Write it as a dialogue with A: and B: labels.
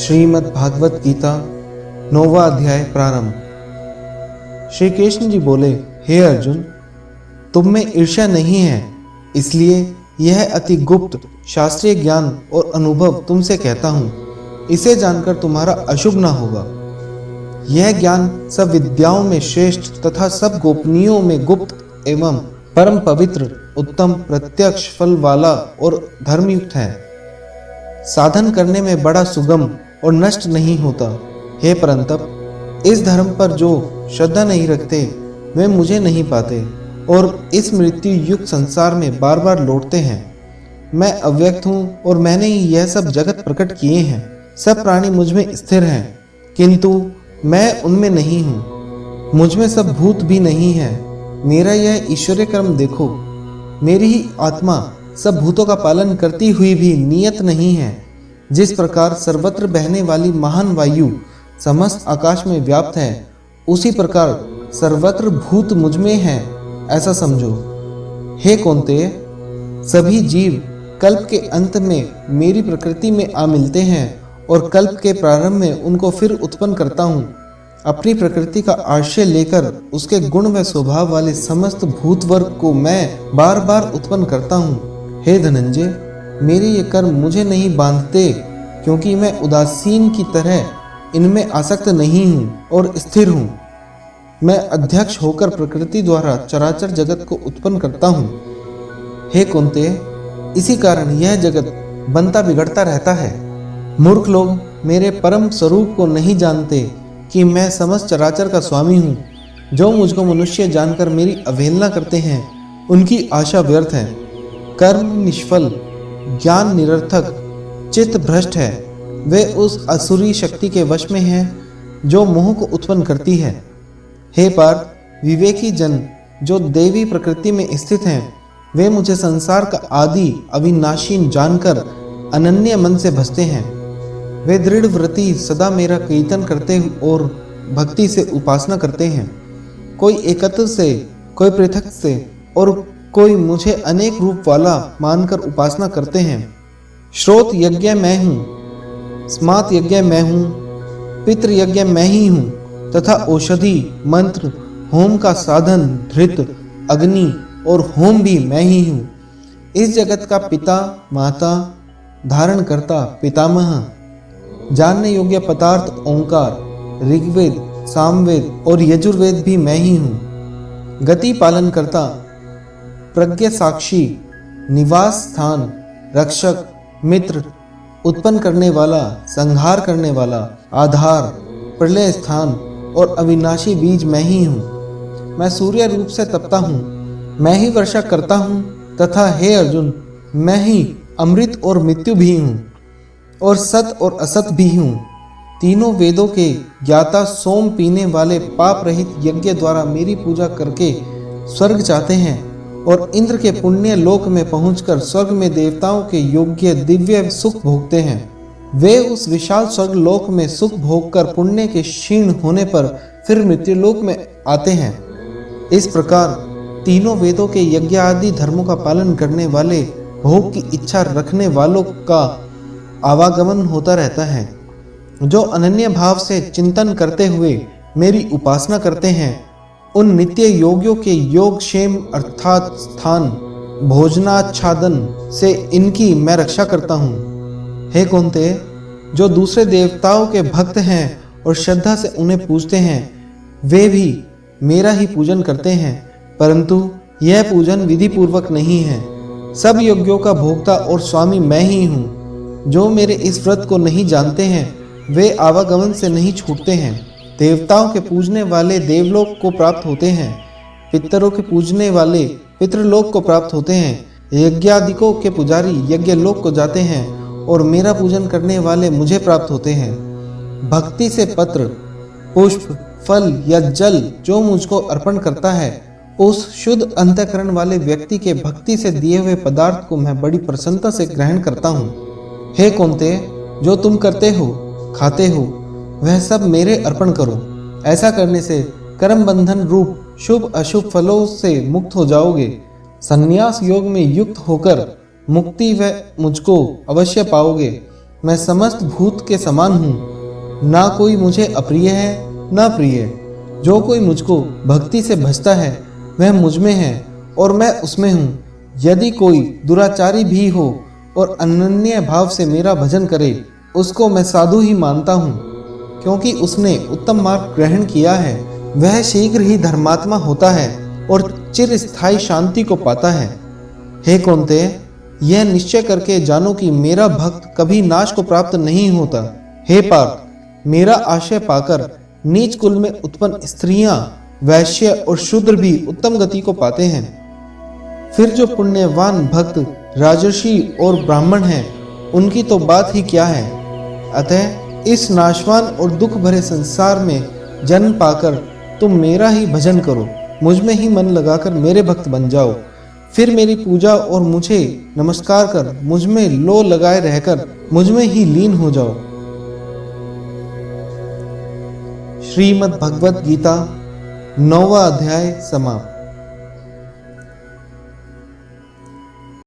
A: श्रीमद् भागवत गीता 9वां अध्याय प्रारंभ। श्री कृष्ण जी बोले, हे अर्जुन, तुम में ईर्ष्या नहीं है, इसलिए यह अति गुप्त शास्त्रीय ज्ञान और अनुभव तुमसे कहता हूँ। इसे जानकर तुम्हारा अशुभ न होगा। यह ज्ञान सब विद्याओं में श्रेष्ठ तथा सब गोपनीयों में गुप्त एवं परम पवित्र, उत्तम, प्रत्यक्ष फल वाला और धर्मयुक्त है। साधन करने में बड़ा सुगम और नष्ट नहीं होता। हे परंतप, इस धर्म पर जो श्रद्धा नहीं रखते वे मुझे नहीं पाते और इस मृत्यु युक्त संसार में बार बार लौटते हैं। मैं अव्यक्त हूँ और मैंने ही यह सब जगत प्रकट किए हैं। सब प्राणी मुझ में स्थिर हैं, किंतु मैं उनमें नहीं हूँ। मुझ में सब भूत भी नहीं है। मेरा यह ईश्वरीय कर्म देखो। मेरी ही आत्मा सब भूतों का पालन करती हुई भी नियत नहीं है। जिस प्रकार सर्वत्र बहने वाली महान वायु समस्त आकाश में व्याप्त है, उसी प्रकार सर्वत्र भूत मुझ में है, ऐसा समझो। हे कौन्तेय, सभी जीव कल्प के अंत में मेरी प्रकृति में आ मिलते हैं और कल्प के प्रारंभ में उनको फिर उत्पन्न करता हूँ। अपनी प्रकृति का आश्रय लेकर उसके गुण व स्वभाव वाले समस्त भूत वर्ग को मैं बार बार उत्पन्न करता हूँ। हे धनंजय, मेरे ये कर्म मुझे नहीं बांधते, क्योंकि मैं उदासीन की तरह इनमें आसक्त नहीं हूँ और स्थिर हूँ। मैं अध्यक्ष होकर प्रकृति द्वारा चराचर जगत को उत्पन्न करता हूँ। हे कौन्तेय, इसी कारण यह जगत बनता बिगड़ता रहता है। मूर्ख लोग मेरे परम स्वरूप को नहीं जानते कि मैं समस्त चराचर का स्वामी हूँ। जो मुझको मनुष्य जानकर मेरी अवहेलना करते हैं, उनकी आशा व्यर्थ है। कर्म निष्फल, ज्ञान निरर्थक, चित्त भ्रष्ट है। वे उस असुरी शक्ति के वश में हैं जो मोह को उत्पन्न करती है। हे पार्थ, विवेकी जन जो देवी प्रकृति में स्थित हैं, वे मुझे संसार का आदि अविनाशी जानकर अनन्य मन से भजते हैं। वे दृढ़ व्रती सदा मेरा कीर्तन करते और भक्ति से उपासना करते हैं। कोई एकत्र से, कोई पृथक से और कोई मुझे अनेक रूप वाला मानकर उपासना करते हैं। श्रोत यज्ञ मैं हूँ, स्मात यज्ञ मैं हूँ, पितृ यज्ञ मैं ही हूँ तथा औषधि, मंत्र, होम का साधन, धृत, अग्नि और होम भी मैं ही हूँ। इस जगत का पिता, माता, धारण करता, पितामह, जानने योग्य पदार्थ ओंकार, ऋग्वेद, सामवेद और यजुर्वेद भी मैं ही हूँ। गति पालन करता, प्रज्ञा साक्षी, निवास स्थान, रक्षक, मित्र, उत्पन्न करने वाला, संहार करने वाला, आधार, प्रलय स्थान और अविनाशी बीज मैं ही हूँ। मैं सूर्य रूप से तपता हूँ, मैं ही वर्षा करता हूँ तथा हे अर्जुन, मैं ही अमृत और मृत्यु भी हूँ और सत और असत भी हूँ। तीनों वेदों के ज्ञाता सोम पीने वाले पाप रहित यज्ञ द्वारा मेरी पूजा करके स्वर्ग चाहते हैं और इंद्र के पुण्य लोक में पहुंचकर स्वर्ग में देवताओं के योग्य दिव्य सुख भोगते हैं। वे उस विशाल स्वर्ग लोक में सुख भोगकर पुण्य के क्षीण होने पर फिर मृत्यु लोक में आते हैं। इस प्रकार तीनों वेदों के यज्ञ आदि धर्मों का पालन करने वाले, भोग की इच्छा रखने वालों का आवागमन होता रहता है। जो अनन्य भाव से चिंतन करते हुए मेरी उपासना करते हैं, उन नित्य योगियों के योग क्षेम अर्थात स्थान, भोजनाच्छादन से इनकी मैं रक्षा करता हूँ। हे कौन्तेय, जो दूसरे देवताओं के भक्त हैं और श्रद्धा से उन्हें पूजते हैं, वे भी मेरा ही पूजन करते हैं, परंतु यह पूजन विधि पूर्वक नहीं है। सब यज्ञों का भोक्ता और स्वामी मैं ही हूँ। जो मेरे इस व्रत को नहीं जानते हैं, वे आवागमन से नहीं छूटते हैं। देवताओं के पूजने वाले देवलोक को प्राप्त होते हैं, पितरों के पूजने वाले पितृलोक को प्राप्त होते हैं, यज्ञादिकों के पुजारी यज्ञ लोक को जाते हैं और मेरा पूजन करने वाले मुझे प्राप्त होते हैं। भक्ति से पत्र, पुष्प, फल या जल जो मुझको अर्पण करता है, उस शुद्ध अंतःकरण वाले व्यक्ति के भक्ति से दिए हुए पदार्थ को मैं बड़ी प्रसन्नता से ग्रहण करता हूँ। हे कौन्तेय, जो तुम करते हो, खाते हो, वह सब मेरे अर्पण करो। ऐसा करने से कर्म बंधन रूप शुभ अशुभ फलों से मुक्त हो जाओगे। संन्यास योग में युक्त होकर मुक्ति व मुझको अवश्य पाओगे। मैं समस्त भूत के समान हूँ। ना कोई मुझे अप्रिय है ना प्रिय। जो कोई मुझको भक्ति से भजता है वह मुझ में है और मैं उसमें हूँ। यदि कोई दुराचारी भी हो और अनन्य भाव से मेरा भजन करे, उसको मैं साधु ही मानता हूँ, क्योंकि उसने उत्तम मार्ग ग्रहण किया है। वह शीघ्र ही धर्मात्मा होता है और चिरस्थायी शांति को पाता है। हे कौन्तेय, यह निश्चय करके जानो कि मेरा भक्त कभी नाश को प्राप्त नहीं होता। हे पार्थ, मेरा आशय पाकर नीच कुल में उत्पन्न स्त्रियां, वैश्य और शूद्र भी उत्तम गति को पाते हैं। फिर जो पुण्यवान भक्त राजर्षि और ब्राह्मण हैं, उनकी तो बात ही क्या है। अतः इस नाशवान और दुख भरे संसार में जन्म पाकर तुम मेरा ही भजन करो, मुझ में ही मन लगाकर मेरे भक्त बन जाओ। फिर मेरी पूजा और मुझे नमस्कार कर मुझ में लो लगाए रहकर मुझ में ही लीन हो जाओ। श्रीमद् भगवत गीता 9वां अध्याय समाप्त।